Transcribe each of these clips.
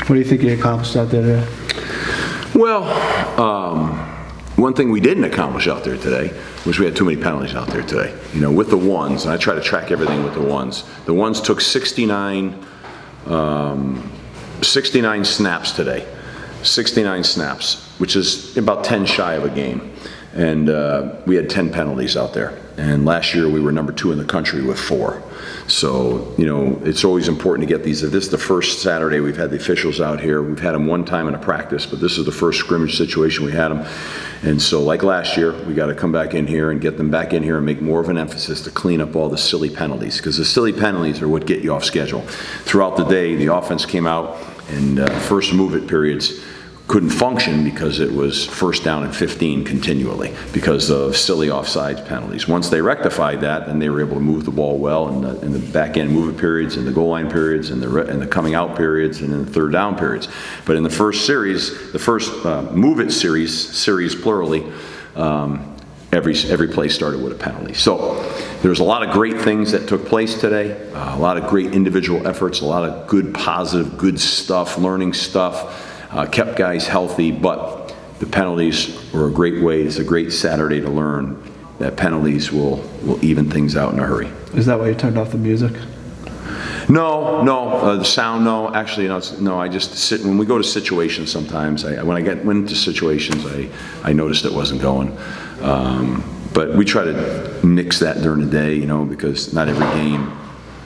What do you think you accomplished out there today? Well, one thing we didn't accomplish out there today was we had too many penalties out there today. You know, with the ones, and I try to track everything with the ones. The ones took 69 snaps today. 69 snaps, which is about 10 shy of a game. And we had 10 penalties out there. And last year we were number 2 in the country with 4. So, you know, it's always important to get these. This is the first Saturday we've had the officials out here. We've had them one time in a practice, but this is the first scrimmage situation we had them. And so, like last year, we got to come back in here and get them back in here and make more of an emphasis to clean up all the silly penalties, because the silly penalties are what get you off schedule. Throughout the day, the offense came out and first move-it periods couldn't function because it was first down and 15 continually because of silly offsides penalties. Once they rectified that, then they were able to move the ball well in the back end move-it periods, and the goal line periods, and the coming out periods, and in the third down periods. But in the first series, the first move-it series plurally, every play started with a penalty. So there's a lot of great things that took place today, a lot of great individual efforts, a lot of good, positive, good stuff, learning stuff. Kept guys healthy, but the penalties were a great way. It's a great Saturday to learn that penalties will even things out in a hurry. Is that why you turned off the music? No, the sound, no. Actually, no. I just sit when we go to situations. Sometimes when I went into situations, I noticed it wasn't going. But we try to mix that during the day, you know, because not every game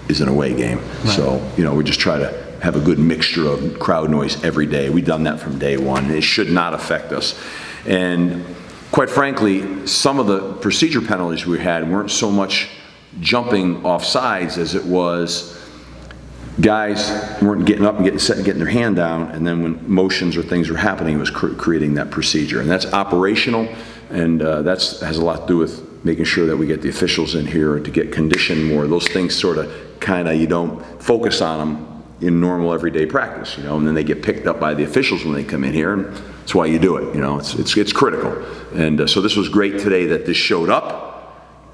is an away game. Right. So, you know, we just try to have a good mixture of crowd noise every day. We've done that from day one. It should not affect us. And quite frankly, some of the procedure penalties we had weren't so much jumping off sides as it was guys weren't getting up and getting set and getting their hand down, and then when motions or things were happening, it was creating that procedure. And that's operational, and that has a lot to do with making sure that we get the officials in here to get conditioned more. Those things sort of you don't focus on them in normal everyday practice, you know, and then they get picked up by the officials when they come in here, and that's why you do it, you know. It's critical. And so this was great today that this showed up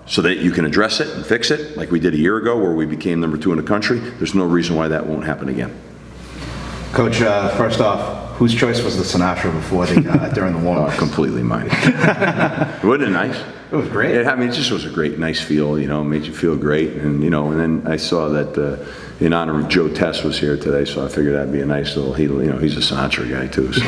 so that you can address it and fix it like we did a year ago where we became number 2 in the country. There's no reason why that won't happen again. Coach, first off, whose choice was the Sinatra before during the warm-ups? Completely mine. Wasn't it nice? It was great. It just was a great, nice feel, you know, made you feel great. And, you know, and then I saw that in honor of Joe Tess was here today, so I figured that'd be a nice little, he's a Sinatra guy too. So.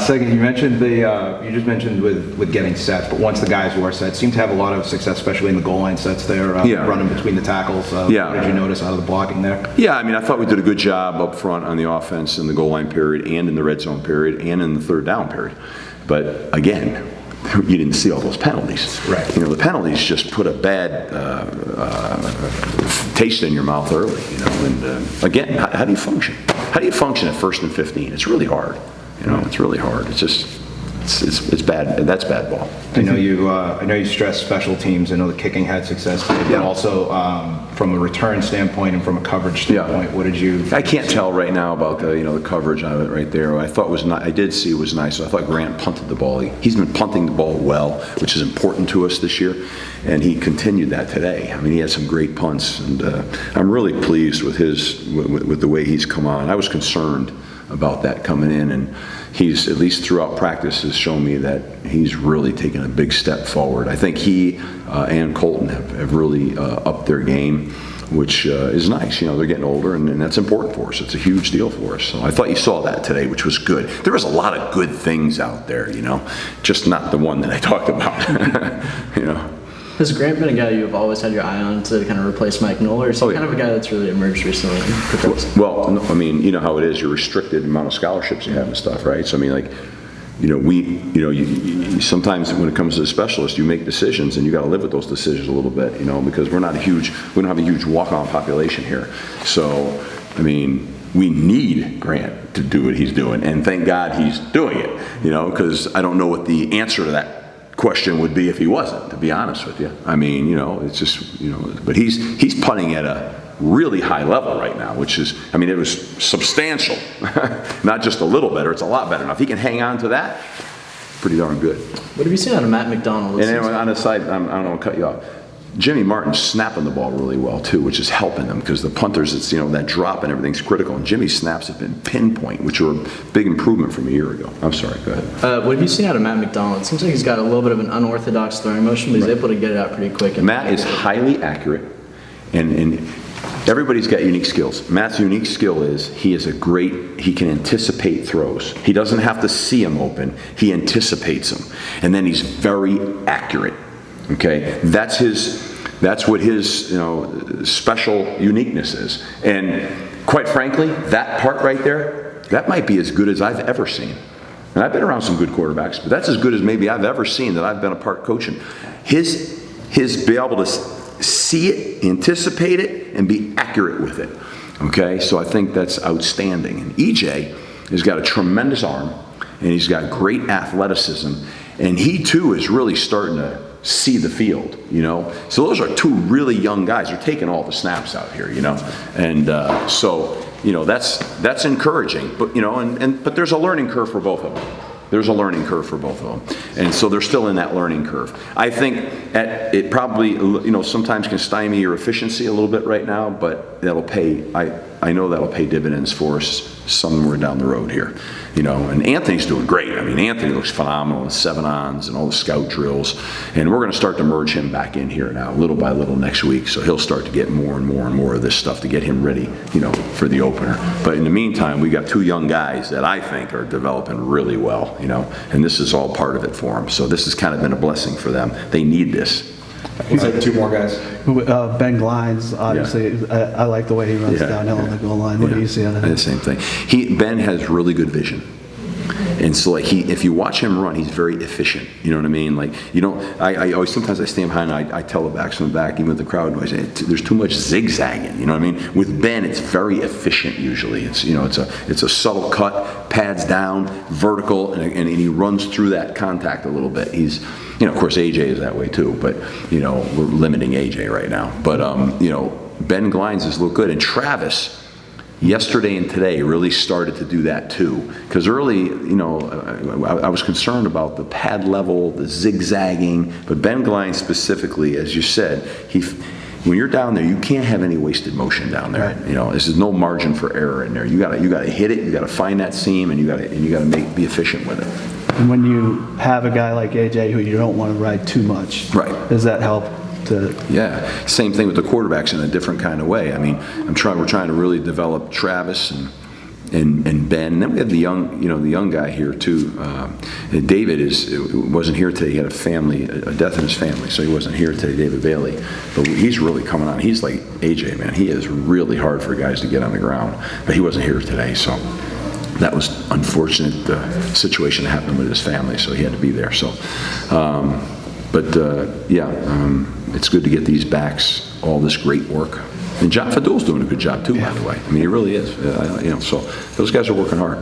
Second, you just mentioned with getting sets, but once the guys were set, seemed to have a lot of success, especially in the goal line sets there, running between the tackles. What did you notice out of the blocking there? Yeah, I mean, I thought we did a good job up front on the offense in the goal line period and in the red zone period and in the third down period. But again, you didn't see all those penalties. Right. You know, the penalties just put a bad taste in your mouth early, you know. And again, how do you function? How do you function at 1st and 15? It's really hard. You know, it's really hard. It's just, it's bad. That's bad ball. I know you stressed special teams. I know the kicking had success today, but also from a return standpoint and from a coverage standpoint, what did you? I can't tell right now about the coverage of it right there. I thought I did see it was nice. I thought Grant punted the ball. He's been punting the ball well, which is important to us this year, and he continued that today. I mean, he had some great punts, and I'm really pleased with with the way he's come on. I was concerned about that coming in, and he's, at least throughout practice, has shown me that he's really taken a big step forward. I think he and Colton have really upped their game, which is nice. You know, they're getting older, and that's important for us. It's a huge deal for us. So I thought you saw that today, which was good. There was a lot of good things out there, you know, just not the one that I talked about, you know. Has Grant been a guy you've always had your eye on to kind of replace Mike Noller, or is he kind of a guy that's really emerged recently? Well, no, I mean, you know how it is. You're restricted the amount of scholarships you have and stuff, right? So I mean, like, you know, you sometimes when it comes to the specialist, you make decisions, and you got to live with those decisions a little bit, you know, because we don't have a huge walk-on population here. So, I mean, we need Grant to do what he's doing, and thank God he's doing it, you know, because I don't know what the answer to that question would be if he wasn't, to be honest with you. I mean, you know, it's just, you know, but he's punting at a really high level right now, which is, I mean, it was substantial. Not just a little better, it's a lot better. Now, if he can hang on to that, pretty darn good. What have you seen out of Matt McDonald? And anyway, on the side, I don't want to cut you off. Jimmy Martin's snapping the ball really well too, which is helping them because the punters, it's, that drop and everything's critical. And Jimmy's snaps have been pinpoint, which are a big improvement from a year ago. I'm sorry, go ahead. What have you seen out of Matt McDonald? It seems like he's got a little bit of an unorthodox throwing motion, but he's able to get it out pretty quick. Matt is highly accurate, and everybody's got unique skills. Matt's unique skill is he can anticipate throws. He doesn't have to see them open, he anticipates them. And then he's very accurate. Okay, that's what his special uniqueness is. And quite frankly, that part right there, that might be as good as I've ever seen. And I've been around some good quarterbacks, but that's as good as maybe I've ever seen that I've been a part coaching. His be able to see it, anticipate it, and be accurate with it. Okay, so I think that's outstanding. And EJ has got a tremendous arm, and he's got great athleticism, and he too is really starting to see the field, So those are two really young guys. They're taking all the snaps out here, And so, that's encouraging. But, but there's a learning curve for both of them. There's a learning curve for both of them. And so they're still in that learning curve. I think it probably, sometimes can stymie your efficiency a little bit right now, but that'll pay, I know that'll pay dividends for us somewhere down the road here. And Anthony's doing great. I mean, Anthony looks phenomenal in 7-ons and all the scout drills. And we're going to start to merge him back in here now, little by little next week. So he'll start to get more and more and more of this stuff to get him ready, for the opener. But in the meantime, we got two young guys that I think are developing really well, and this is all part of it for them. So this has kind of been a blessing for them. They need this. He's like two more guys. Ben Glines, obviously, I like the way he runs downhill on the goal line. What do you see out of him? The same thing. Ben has really good vision. And so, if you watch him run, he's very efficient. You know what I mean? I always, sometimes I stand behind and I tell the backs from the back, even with the crowd noise, there's too much zigzagging. You know what I mean? With Ben, it's very efficient usually. It's a subtle cut, pads down, vertical, and he runs through that contact a little bit. He's, of course, AJ is that way too, but, we're limiting AJ right now. But, Ben Glines has looked good. And Travis, yesterday and today, really started to do that too. Because early, I was concerned about the pad level, the zigzagging, but Ben Glines specifically, as you said, when you're down there, you can't have any wasted motion down there. Right. There's no margin for error in there. You gotta hit it. You gotta find that seam, and you gotta be efficient with it. And when you have a guy like AJ who you don't want to ride too much, right? Does that help? Yeah, same thing with the quarterbacks in a different kind of way. I mean, we're trying to really develop Travis and Ben. And then we have the young guy here too. David wasn't here today. He had a death in his family, so he wasn't here today. David Bailey, but he's really coming on. He's like AJ, man. He is really hard for guys to get on the ground, but he wasn't here today, so. That was unfortunate situation that happened with his family, so he had to be there. So, it's good to get these backs, all this great work. And John Fadul's doing a good job too, by the way. I mean, he really is. So those guys are working hard.